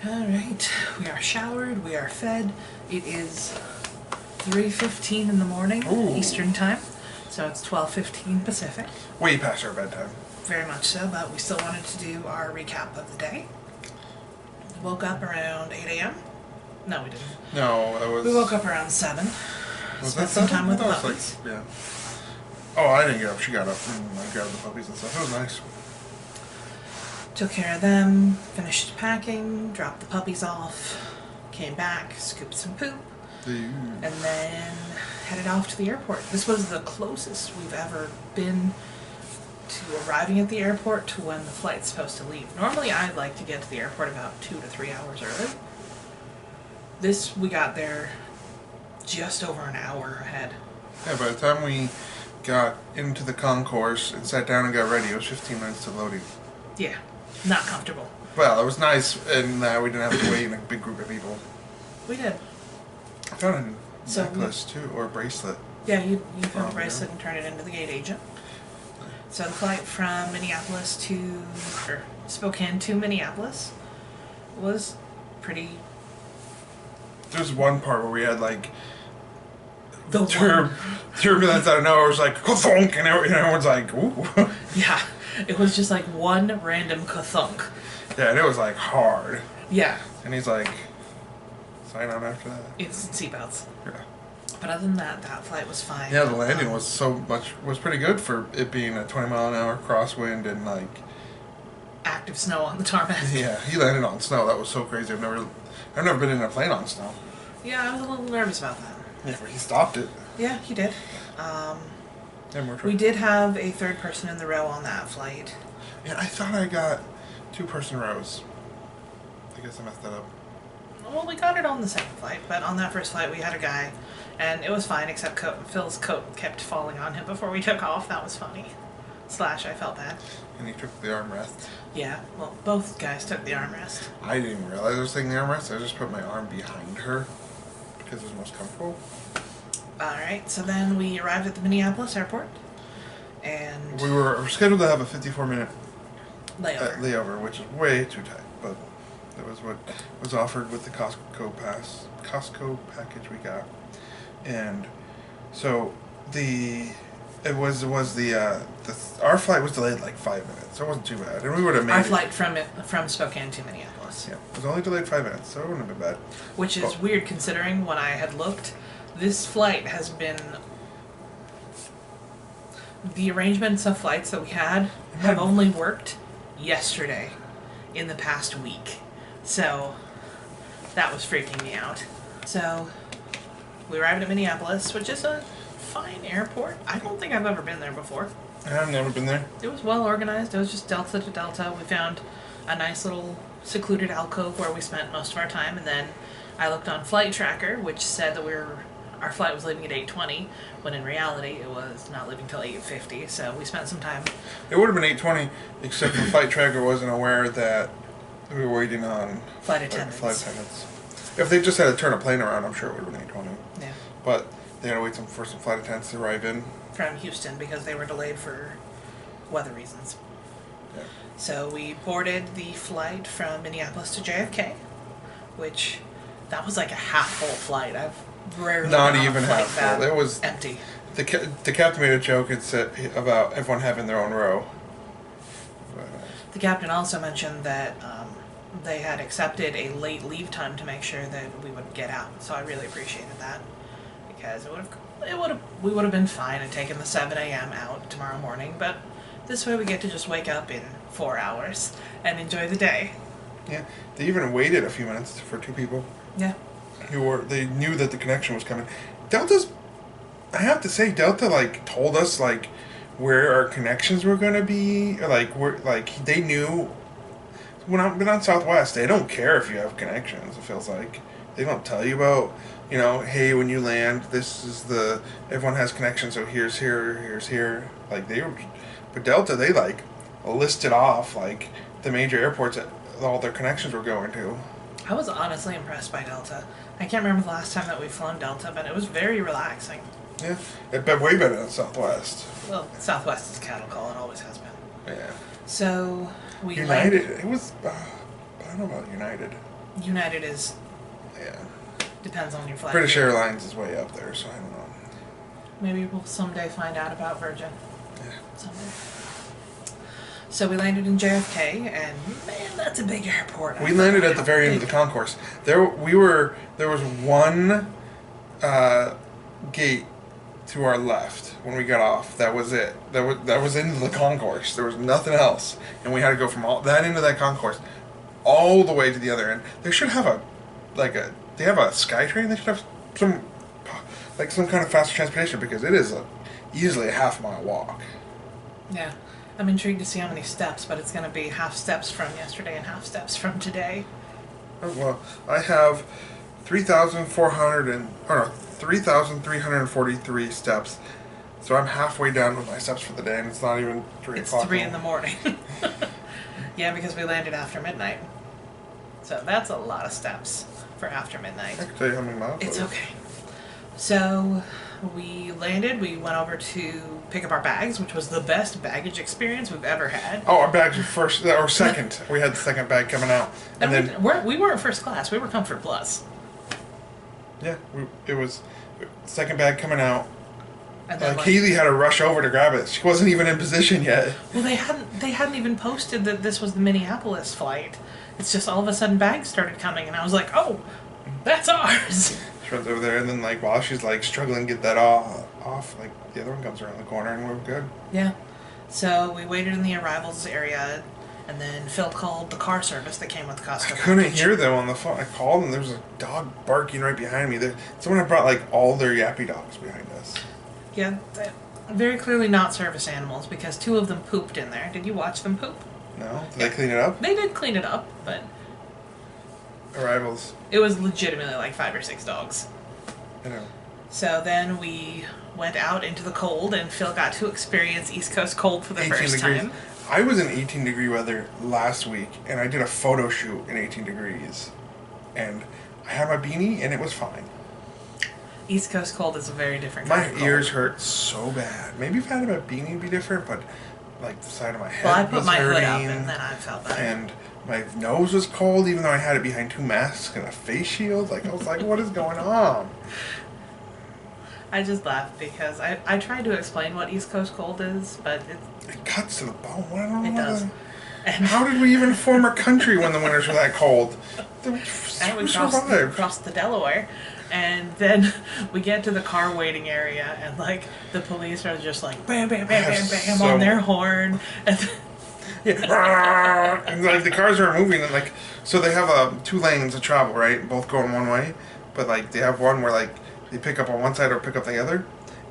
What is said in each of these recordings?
Alright, we are showered, we are fed. It is 3:15 in the morning, Ooh. Eastern time, so it's 12:15 Pacific. Way past our bedtime. Very much so, but we still wanted to do our recap of the day. We woke up around 8 a.m. No, we didn't. No, that was... We woke up around 7. Was Spent that some time with the That was puppies. yeah. Oh, I didn't get up. She got up. And I grabbed the puppies and stuff. It was nice. Took care of them, finished packing, dropped the puppies off, came back, scooped some poop, and then headed off to the airport. This was the closest we've ever been to arriving at the airport to when the flight's supposed to leave. Normally I like to get to the airport about 2 to 3 hours early. We got there just over an hour ahead. Yeah, by the time we got into the concourse and sat down and got ready, it was 15 minutes to loading. Yeah, not comfortable. Well, it was nice in that we didn't have to wait in a big group of people. We did. I found a necklace too, or a bracelet. Yeah, you found a bracelet and turned it into the gate agent. So the flight from Spokane to Minneapolis was pretty... There's one part where we had like The turbulence out of nowhere. It was like ka-thunk, and everyone's like, ooh. Yeah, it was just like one random ka-thunk. Yeah, and it was like hard. Yeah. And he's like, sign on after that. It's seatbelts. Yeah. But other than that, that flight was fine. Yeah, the landing was pretty good for it being a 20-mile-an-hour crosswind and like active snow on the tarmac. Yeah, he landed on snow. That was so crazy. I've never been in a plane on snow. Yeah, I was a little nervous about that. Yeah, but he stopped it. Yeah, he did. We did have a third person in the row on that flight. Yeah, I thought I got 2-person rows. I guess I messed that up. Well, we got it on the second flight, but on that first flight we had a guy, and it was fine, except Phil's coat kept falling on him before we took off. That was funny. / I felt bad. And he took the armrest. Yeah, well, both guys took the armrest. I didn't even realize I was taking the armrest. I just put my arm behind her because it was most comfortable. Alright, so then we arrived at the Minneapolis airport, and... We were scheduled to have a 54-minute layover, which is way too tight, but that was what was offered with the Costco package we got. And so our flight was delayed like 5 minutes, so it wasn't too bad, and we would have made our flight from Spokane to Minneapolis. Yeah, it was only delayed 5 minutes, so it wouldn't have been bad. Which is weird considering when I had looked, this flight has been... The arrangements of flights that we had have only worked yesterday in the past week. So that was freaking me out. So we arrived at Minneapolis, which is a fine airport. I don't think I've ever been there before. I've never been there. It was well organized. It was just Delta to Delta. We found a nice little secluded alcove where we spent most of our time, and then I looked on Flight Tracker, which said that our flight was leaving at 8:20, when in reality it was not leaving till 8:50. So we spent some time. It would have been 8:20, except the Flight Tracker wasn't aware that we were waiting on flight attendants. If they just had to turn a plane around, I'm sure it would have been 8:20. Yeah. But they had to wait for some flight attendants to arrive in. From Houston, because they were delayed for weather reasons. Yeah. So we boarded the flight from Minneapolis to JFK, which that was like a half full flight. I've rarely not been on even a flight half full. It was empty. The captain made a joke and said about everyone having their own row. The captain also mentioned that they had accepted a late leave time to make sure that we would get out. So I really appreciated that, because we would have been fine and taken the 7 a.m. out tomorrow morning, but this way we get to just wake up in 4 hours and enjoy the day. Yeah, they even waited a few minutes for 2 people. Yeah. They knew that the connection was coming. I have to say, Delta told us where our connections were going to be. They knew. When I've been on Southwest, they don't care if you have connections. It feels like they don't tell you about, hey, when you land, everyone has connections. So here's here. But Delta, they listed off the major airports that all their connections were going to. I was honestly impressed by Delta. I can't remember the last time that we've flown Delta, but it was very relaxing. Yeah, it's been way better than Southwest. Well, Southwest is cattle call. It always has been. Yeah. So we United. It was. I don't know about United. United is... Yeah. Depends on your flight. British Airlines is way up there, so I don't know. Maybe we'll someday find out about Virgin. Yeah. Someday. So we landed in JFK, and man, that's a big airport. We landed at the very end of the concourse. There was one gate to our left when we got off. That was it. That was into the concourse. There was nothing else, and we had to go from all that into that concourse all the way to the other end. They should have they have a SkyTrain. They should have some kind of faster transportation, because it is easily a half-mile walk. Yeah. I'm intrigued to see how many steps, but it's going to be half steps from yesterday and half steps from today. Oh, well, I have 3,343 steps. So I'm halfway down with my steps for the day, and it's not even 3 o'clock. It's 3 in the morning. Yeah, because we landed after midnight. So that's a lot of steps for after midnight. I can tell you how many miles. It's okay. So we landed, we went over to pick up our bags, which was the best baggage experience we've ever had. Oh, our bags were first, or second. We had the second bag coming out. And then we weren't first class, we were Comfort Plus. Yeah, it was second bag coming out. And then Kaylee had to rush over to grab it. She wasn't even in position yet. Well, they hadn't even posted that this was the Minneapolis flight. It's just all of a sudden bags started coming, and I was like, oh, that's ours. She runs over there, and then while she's struggling to get that off, the other one comes around the corner, and we're good. Yeah. So we waited in the arrivals area, and then Phil called the car service that came with the Costco. I couldn't hear them on the phone. I called, and there was a dog barking right behind me. Someone had brought all their yappy dogs behind us. Yeah, very clearly not service animals, because 2 of them pooped in there. Did you watch them poop? No? Did they clean it up? They did clean it up, but... Arrivals. It was legitimately 5 or 6 dogs. I know. So then we went out into the cold, and Phil got to experience East Coast cold for the first time. I was in 18-degree weather last week, and I did a photo shoot in 18 degrees. And I had my beanie, and it was fine. East Coast cold is a very different kind of cold. My ears hurt so bad. Maybe if I had a beanie, it'd be different, but the side of my head I put was my hurting, hood up, and then I felt better. And my nose was cold, even though I had it behind 2 masks and a face shield. I was like, what is going on? I just laughed because I tried to explain what East Coast cold is, but it cuts to the bone. I don't know. It does. How did we even form a country when the winters were that cold? And we crossed the Delaware. And then we get to the car waiting area, and the police are just bam, bam, bam, bam, bam on their horn. And yeah. And the cars are moving, and so they have 2 lanes of travel, right? Both going one way. But they have one where they pick up on one side or pick up the other.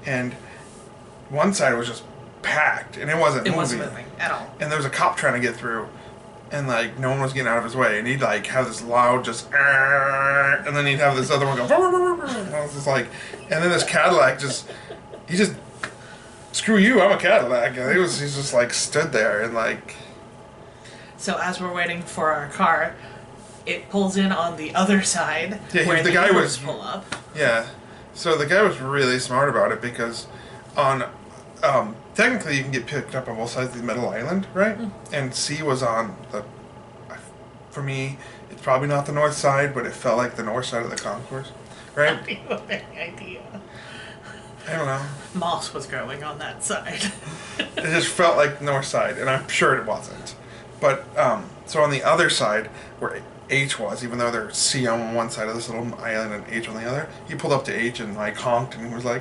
And one side was just packed, and it wasn't moving at all. And there was a cop trying to get through. And no one was getting out of his way, and he'd have this loud and then he'd have this other one go, and I was just and then this Cadillac he just screw you, I'm a Cadillac, and he's just stood there and So as we're waiting for our car, it pulls in on the other side where the guy was pull up. Yeah, so the guy was really smart about it, because on technically, you can get picked up on both sides of the middle island, right? Mm. And C was on for me, it's probably not the north side, but it felt like the north side of the concourse, right? I have any idea. I don't know. Moss was growing on that side. It just felt like the north side, and I'm sure it wasn't. But, so on the other side, where H was, even though there's C on one side of this little island and H on the other, he pulled up to H and honked, and was we're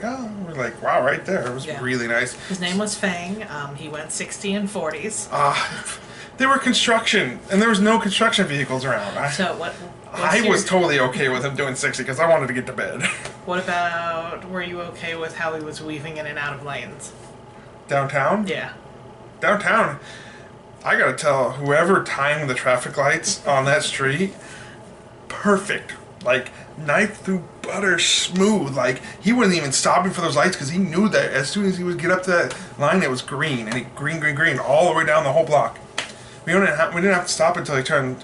wow, right there. It was really nice. His name was Fang. He went 60 and 40s. They were construction, and there was no construction vehicles around. I was totally okay with him doing 60 because I wanted to get to bed. What about, were you okay with how he was weaving in and out of lanes? Downtown? Yeah. Downtown, I gotta tell, whoever timed the traffic lights on that street, perfect. Knife through butter smooth. He wasn't even stopping for those lights because he knew that as soon as he would get up to that line, it was green. And green, all the way down the whole block. We didn't have to stop until he turned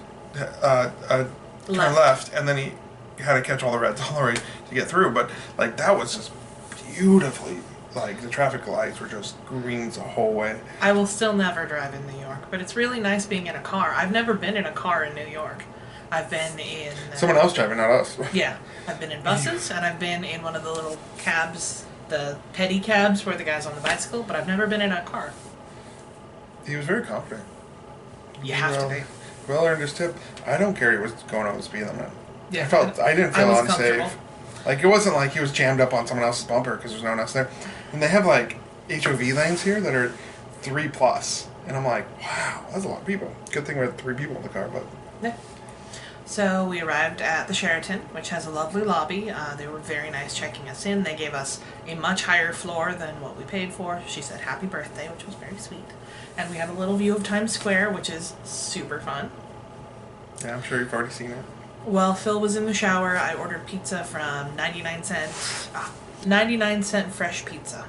left, and then he had to catch all the reds all the way to get through. But that was just beautifully, the traffic lights were just greens the whole way. I will still never drive in New York, but it's really nice being in a car. I've never been in a car in New York. I've been in... Someone else driving, not us. Yeah. I've been in buses, and I've been in one of the little cabs, the petty cabs where the guy's on the bicycle, but I've never been in a car. He was very confident. You have to be. Well earned his tip. I don't care he was going over the speed limit. Yeah. I didn't feel unsafe. Like, it wasn't like he was jammed up on someone else's bumper because there's no one else there. And they have, like, HOV lanes here that are 3+. And I'm like, wow, that's a lot of people. Good thing we had 3 people in the car, but... Yeah. So we arrived at the Sheraton, which has a lovely lobby. They were very nice checking us in. They gave us a much higher floor than what we paid for. She said happy birthday, which was very sweet. And we had a little view of Times Square, which is super fun. Yeah, I'm sure you've already seen it. While Phil was in the shower, I ordered pizza from 99-cent fresh pizza.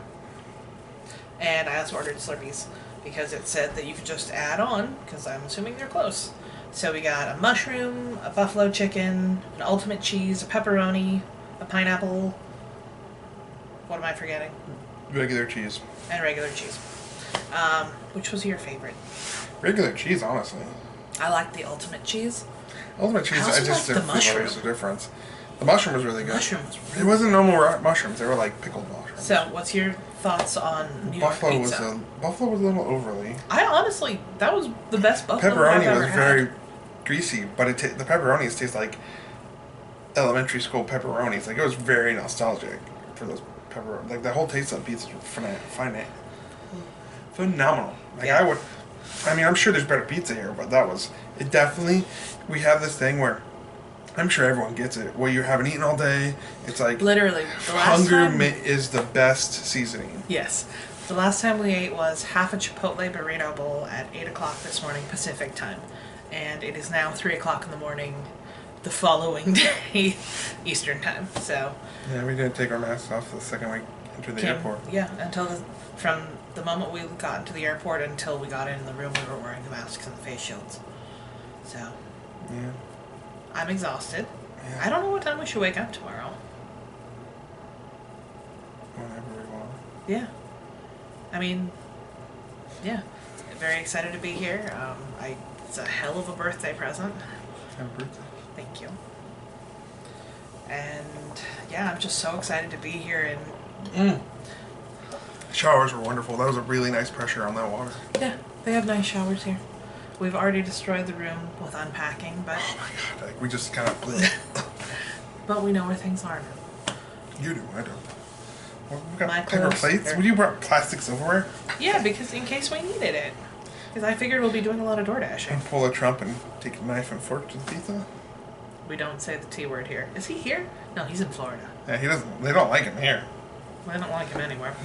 And I also ordered Slurpees because it said that you could just add on, because I'm assuming they're close. So we got a mushroom, a buffalo chicken, an ultimate cheese, a pepperoni, a pineapple. What am I forgetting? Regular cheese. And regular cheese. Which was your favorite? Regular cheese, honestly. I like the ultimate cheese. Ultimate cheese, I just didn't notice the difference. The mushroom was really good. It wasn't normal mushrooms. They were like pickled mushrooms. So, what's your thoughts on New York pizza? Buffalo was a little overly. I honestly, that was the best buffalo pepperoni I've ever was very greasy, but the pepperonis taste like elementary school pepperonis. Like, it was very nostalgic for those pepperoni. Like, the whole taste of the pizza was phenomenal. Like, yeah. I'm sure there's better pizza here, but it definitely, we have this thing where, I'm sure everyone gets it, where you haven't eaten all day, it's like, literally, the last hunger time, is the best seasoning. Yes. The last time we ate was half a Chipotle burrito bowl at 8 o'clock this morning Pacific time. And it is now 3 o'clock in the morning the following day Eastern time, so. Yeah, we didn't take our masks off the second we entered the airport. Yeah, from the moment we got into the airport until we got in the room, we were wearing the masks and the face shields. So. Yeah. I'm exhausted. Yeah. I don't know what time we should wake up tomorrow. Whenever we want. Yeah. Yeah. Very excited to be here. It's a hell of a birthday present. Happy birthday. Thank you. And yeah, I'm just so excited to be here and Showers were wonderful. That was a really nice pressure on that water. Yeah, they have nice showers here. We've already destroyed the room with unpacking, but... Oh my god, like, we just kind of... But we know where things are. You do, I don't. Well, we got paper plates? Would you brought plastic silverware? Yeah, because in case we needed it. Because I figured we'll be doing a lot of door dashing. And pull a Trump and take a knife and fork to the pizza? We don't say the T word here. Is he here? No, he's in Florida. Yeah, he doesn't... They don't like him here. I don't like him anywhere.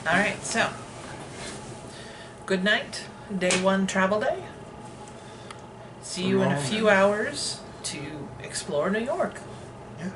Alright, so. Good night. Day 1 travel day. See you in a few hours to explore New York. Yeah.